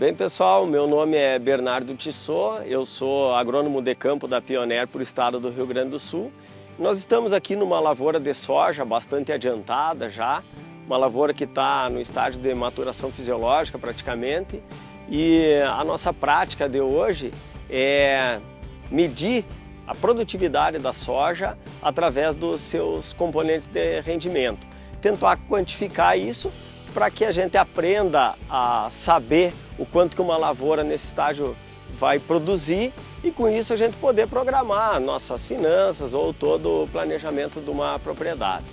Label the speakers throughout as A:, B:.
A: Bem, pessoal, meu nome é Bernardo Tissot, eu sou agrônomo de campo da Pioneer para o estado do Rio Grande do Sul. Nós estamos aqui numa lavoura de soja bastante adiantada já, uma lavoura que está no estágio de maturação fisiológica praticamente, e a nossa prática de hoje é medir a produtividade da soja através dos seus componentes de rendimento, tentar quantificar isso para que a gente aprenda a saber o quanto que uma lavoura nesse estágio vai produzir e com isso a gente poder programar nossas finanças ou todo o planejamento de uma propriedade.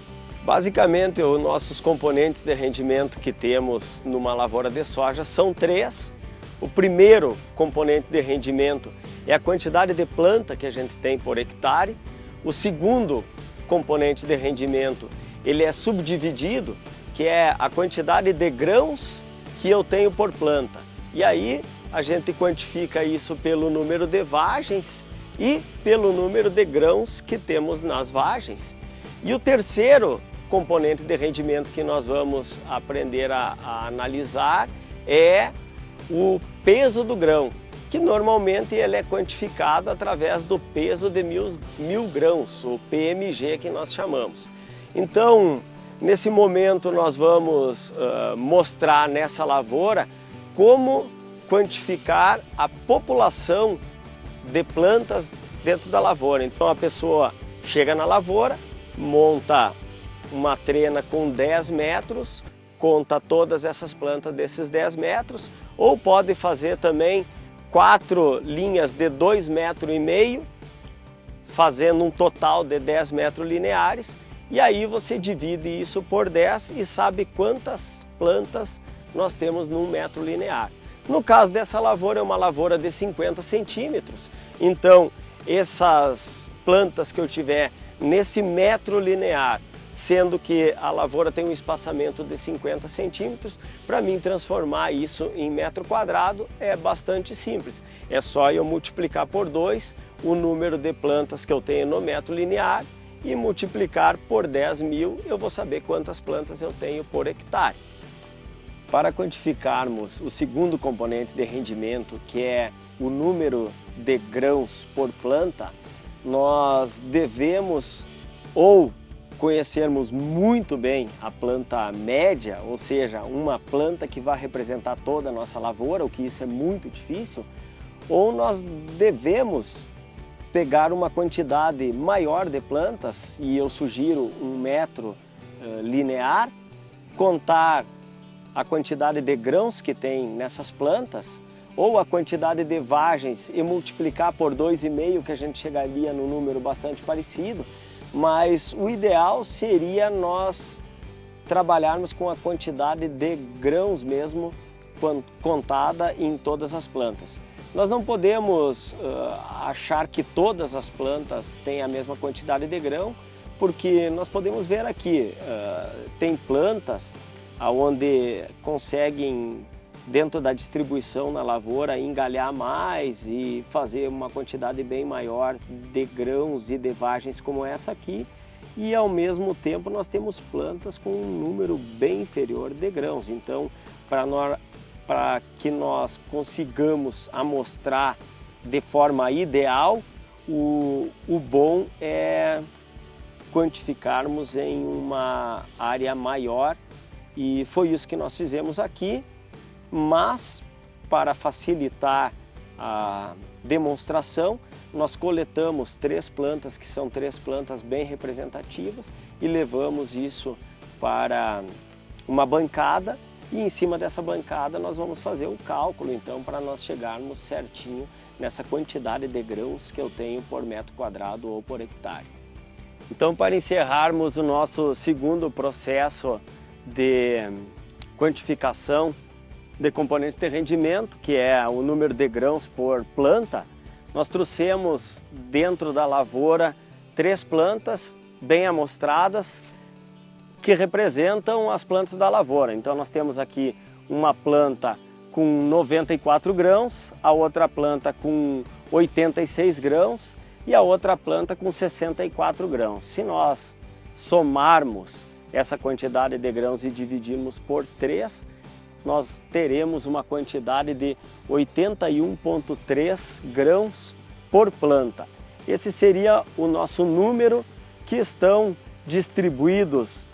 A: Basicamente, os nossos componentes de rendimento que temos numa lavoura de soja são três. O primeiro componente de rendimento é a quantidade de planta que a gente tem por hectare. O segundo componente de rendimento, ele é subdividido, que é a quantidade de grãos que eu tenho por planta. E aí a gente quantifica isso pelo número de vagens e pelo número de grãos que temos nas vagens. E o terceiro componente de rendimento que nós vamos aprender a analisar é o peso do grão, que normalmente ele é quantificado através do peso de mil grãos, o PMG que nós chamamos. Então, nesse momento nós vamos mostrar nessa lavoura como quantificar a população de plantas dentro da lavoura. Então a pessoa chega na lavoura, monta uma trena com 10 metros, conta todas essas plantas desses 10 metros, ou pode fazer também 4 linhas de 2,5 metros, fazendo um total de 10 metros lineares, e aí você divide isso por 10 e sabe quantas plantas nós temos num metro linear. No caso dessa lavoura, é uma lavoura de 50 centímetros, então essas plantas que eu tiver nesse metro linear, sendo que a lavoura tem um espaçamento de 50 centímetros, para mim transformar isso em metro quadrado é bastante simples. É só eu multiplicar por 2 o número de plantas que eu tenho no metro linear e multiplicar por 10.000, eu vou saber quantas plantas eu tenho por hectare. Para quantificarmos o segundo componente de rendimento, que é o número de grãos por planta, nós devemos ou conhecermos muito bem a planta média, ou seja, uma planta que vai representar toda a nossa lavoura, o que isso é muito difícil, ou nós devemos pegar uma quantidade maior de plantas, e eu sugiro 1 metro linear, contar a quantidade de grãos que tem nessas plantas, ou a quantidade de vagens e multiplicar por 2,5, que a gente chegaria num número bastante parecido, mas o ideal seria nós trabalharmos com a quantidade de grãos mesmo contada em todas as plantas. Nós não podemos achar que todas as plantas têm a mesma quantidade de grão, porque nós podemos ver aqui, tem plantas onde conseguem, dentro da distribuição na lavoura, engalhar mais e fazer uma quantidade bem maior de grãos e de vagens como essa aqui, e ao mesmo tempo nós temos plantas com um número bem inferior de grãos. Então, para que nós consigamos amostrar de forma ideal, o bom é quantificarmos em uma área maior, e foi isso que nós fizemos aqui, mas para facilitar a demonstração, nós coletamos 3 plantas, que são 3 plantas bem representativas, e levamos isso para uma bancada, e em cima dessa bancada nós vamos fazer o cálculo, então, para nós chegarmos certinho nessa quantidade de grãos que eu tenho por metro quadrado ou por hectare. Então, para encerrarmos o nosso segundo processo de quantificação de componentes de rendimento, que é o número de grãos por planta, nós trouxemos dentro da lavoura 3 plantas bem amostradas que representam as plantas da lavoura. Então nós temos aqui uma planta com 94 grãos, a outra planta com 86 grãos e a outra planta com 64 grãos. Se nós somarmos essa quantidade de grãos e dividirmos por 3, nós teremos uma quantidade de 81,3 grãos por planta. Esse seria o nosso número, que estão distribuídos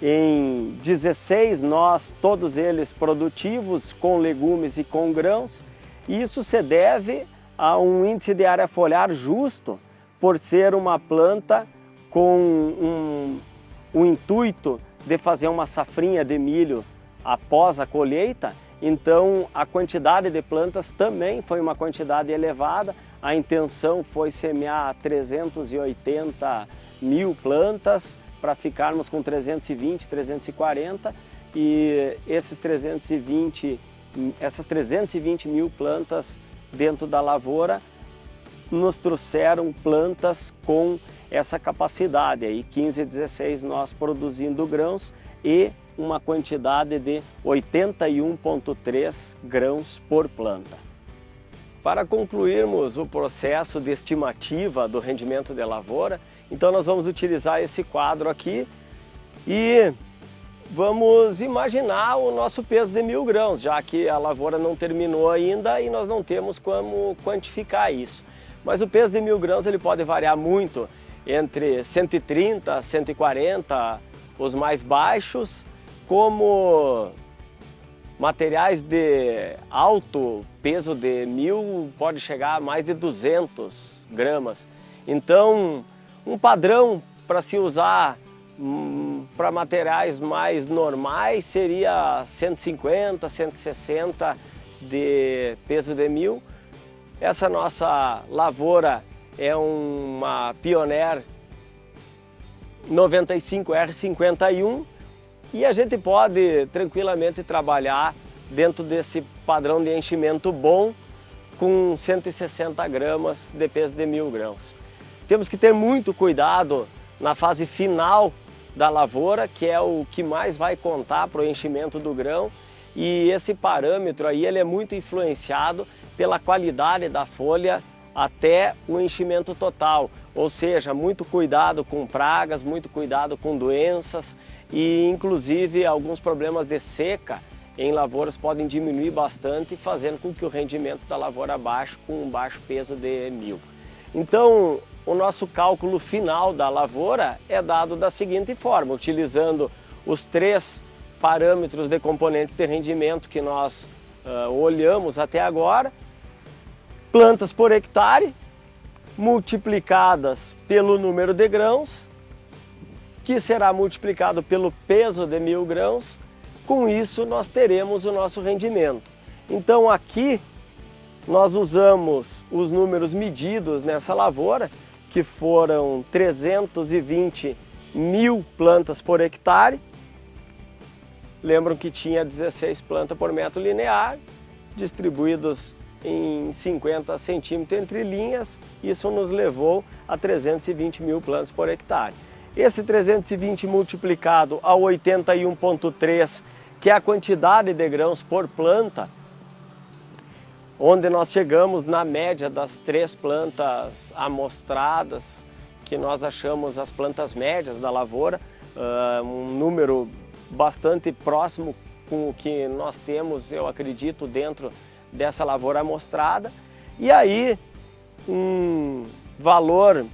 A: em 16 nós, todos eles produtivos, com legumes e com grãos. E isso se deve a um índice de área foliar justo, por ser uma planta com o intuito de fazer uma safrinha de milho após a colheita. Então a quantidade de plantas também foi uma quantidade elevada. A intenção foi semear 380 mil plantas para ficarmos com 320, 340, e essas 320 mil plantas dentro da lavoura nos trouxeram plantas com essa capacidade aí, 15 a 16 nós produzindo grãos e uma quantidade de 81,3 grãos por planta. Para concluirmos o processo de estimativa do rendimento de lavoura, então nós vamos utilizar esse quadro aqui e vamos imaginar o nosso peso de 1000 grãos, já que a lavoura não terminou ainda e nós não temos como quantificar isso. Mas o peso de 1000 grãos ele pode variar muito, entre 130 a 140, os mais baixos, como materiais de alto peso de 1000 pode chegar a mais de 200 gramas. Então, um padrão para se usar para materiais mais normais seria 150, 160 de peso de 1000. Essa nossa lavoura é uma Pioneer 95R51 e a gente pode tranquilamente trabalhar dentro desse padrão de enchimento bom com 160 gramas de peso de 1000 grãos. Temos que ter muito cuidado na fase final da lavoura, que é o que mais vai contar para o enchimento do grão, e esse parâmetro aí ele é muito influenciado pela qualidade da folha até o enchimento total, ou seja, muito cuidado com pragas, muito cuidado com doenças e inclusive alguns problemas de seca em lavouras podem diminuir bastante, fazendo com que o rendimento da lavoura baixe com um baixo peso de 1000. Então, o nosso cálculo final da lavoura é dado da seguinte forma, utilizando os 3 parâmetros de componentes de rendimento que nós olhamos até agora: plantas por hectare, multiplicadas pelo número de grãos, que será multiplicado pelo peso de 1000 grãos. Com isso, nós teremos o nosso rendimento. Então, aqui nós usamos os números medidos nessa lavoura, que foram 320 mil plantas por hectare. Lembram que tinha 16 plantas por metro linear, distribuídos em 50 centímetros entre linhas. Isso nos levou a 320 mil plantas por hectare. Esse 320 multiplicado a 81,3, que é a quantidade de grãos por planta, onde nós chegamos na média das 3 plantas amostradas, que nós achamos as plantas médias da lavoura, um número bastante próximo com o que nós temos, eu acredito, dentro dessa lavoura amostrada. E aí, um valor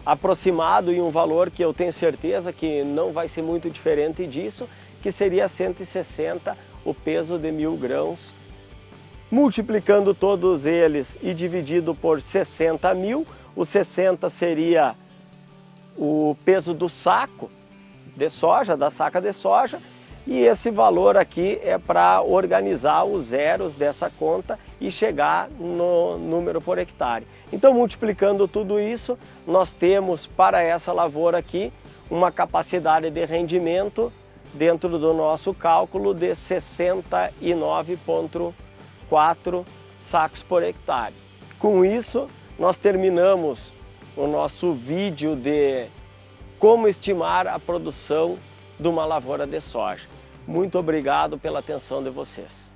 A: aproximado e um valor que eu tenho certeza que não vai ser muito diferente disso, que seria 160 o peso de 1000 grãos. Multiplicando todos eles e dividido por 60 mil, o 60 seria o peso do saco de soja, da saca de soja, e esse valor aqui é para organizar os zeros dessa conta e chegar no número por hectare. Então, multiplicando tudo isso, nós temos para essa lavoura aqui uma capacidade de rendimento dentro do nosso cálculo de 69,4 sacos por hectare. Com isso, nós terminamos o nosso vídeo de como estimar a produção de uma lavoura de soja. Muito obrigado pela atenção de vocês.